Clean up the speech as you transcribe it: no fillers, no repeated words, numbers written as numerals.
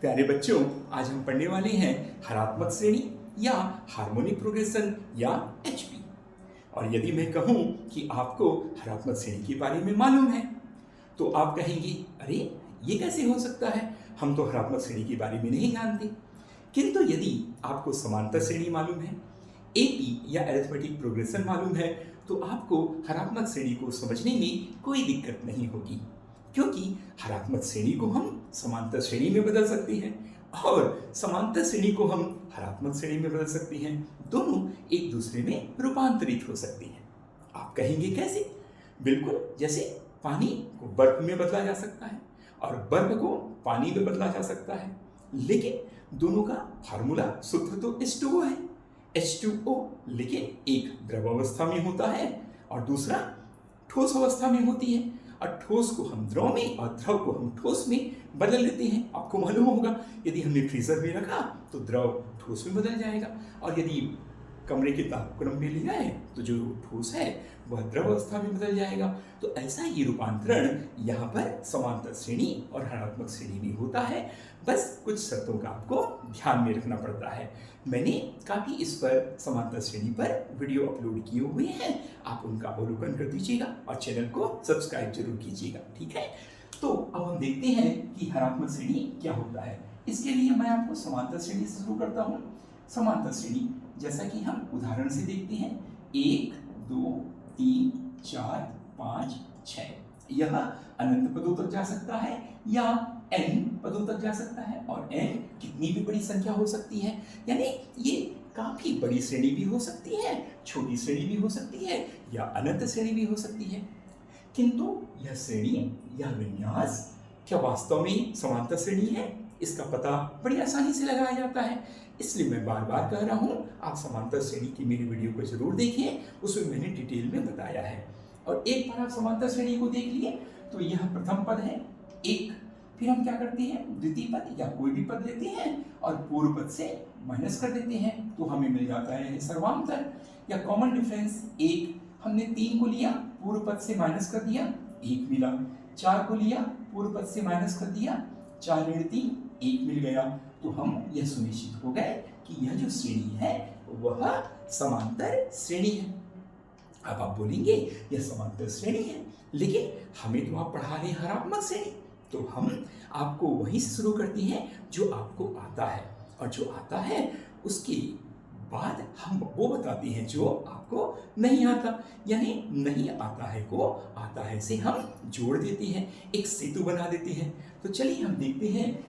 प्यारे बच्चों, आज हम पढ़ने वाले हैं हरात्मक श्रेणी या हार्मोनिक प्रोग्रेशन या एचपी। और यदि मैं कहूं कि आपको हरात्मक श्रेणी के बारे में मालूम है तो आप कहेंगे, अरे ये कैसे हो सकता है, हम तो हरात्मक श्रेणी के बारे में नहीं जानते। किंतु यदि आपको समांतर श्रेणी मालूम है, एपी या अरिथमेटिक प्रोग्रेशन मालूम है, तो आपको हरात्मक श्रेणी को समझने में कोई दिक्कत नहीं होगी, क्योंकि हरात्मक श्रेणी को हम समांतर श्रेणी में बदल सकते हैं और समांतर श्रेणी को हम हरात्मक श्रेणी में बदल सकते हैं। दोनों एक दूसरे में रूपांतरित हो सकते हैं। आप कहेंगे कैसे? बिल्कुल, जैसे पानी को बर्फ में बदला जा सकता है और बर्फ को पानी में बदला जा सकता है, लेकिन दोनों का फार्मूला सूत्र तो H2O है, H2O, लेकिन एक द्रव अवस्था में होता है और दूसरा ठोस अवस्था में होती है। और ठोस को हम द्रव में और द्रव को हम ठोस में बदल लेते हैं। आपको मालूम होगा, यदि हमने फ्रीजर में रखा तो द्रव ठोस में बदल जाएगा, और यदि कमरे के तापक्रम में ले जाए तो जो ठोस है वह द्रव अवस्था में बदल जाएगा। तो ऐसा ही रूपांतरण यहाँ पर समांतर श्रेणी और हरात्मक श्रेणी में होता है। बस कुछ शर्तों का आपको ध्यान में रखना पड़ता है। मैंने काफ़ी इस पर समांतर श्रेणी पर वीडियो अपलोड किए हुए हैं, आप उनका अवलोकन कर दीजिएगा और चैनल को सब्सक्राइब जरूर कीजिएगा, ठीक है। तो अब हम देखते हैं कि हरात्मक श्रेणी क्या होता है। इसके लिए मैं आपको समांतर श्रेणी से शुरू करता हूँ। समांतर श्रेणी जैसा कि हम उदाहरण से देखते हैं, 1 2 3 4 5 6, यह अनंत पदों तक जा सकता है या n पदों तक जा सकता है, और n कितनी भी बड़ी संख्या हो सकती है, यानी ये काफी बड़ी श्रेणी भी हो सकती है, छोटी श्रेणी भी हो सकती है, या अनंत श्रेणी भी हो सकती है। किंतु यह श्रेणी या विन्यास क्या वास्तव में समांतर श्रेणी है, इसका पता बड़ी आसानी से लगाया जाता है। इसलिए मैं बार बार कह रहा हूँ, आप समांतर श्रेणी की मेरी वीडियो को जरूर देखिए, उसमें मैंने डिटेल में बताया है। और एक बार आप समांतर श्रेणी को देख लिए तो यह प्रथम पद है 1, फिर हम क्या करते हैं, द्वितीय पद या कोई भी पद लेते हैं और पूर्व पद से माइनस कर देते हैं, तो हमें मिल जाता है सर्वांतर या कॉमन डिफरेंस 1। हमने 3 को लिया, पूर्व पद से माइनस कर दिया, 1 मिला। 4 को लिया, पूर्व पद से माइनस कर दिया, 4 ऋण 3, 1 मिल गया। तो हम यह सुनिश्चित हो गए कि यह जो श्रेणी है वह समांतर श्रेणी है। अब आप बोलेंगे यह समांतर श्रेणी है, लेकिन हमें तो आप पढ़ा रहे हरात्मक श्रेणी, तो हम आपको वहीं से शुरू करते हैं जो आपको आता है, और जो आता है उसके बाद हम वो बताते हैं जो आपको नहीं आता। यानी नहीं आता है को आता है से हम जोड़ देते हैं, एक सेतु बना देते हैं। तो चलिए हम देखते हैं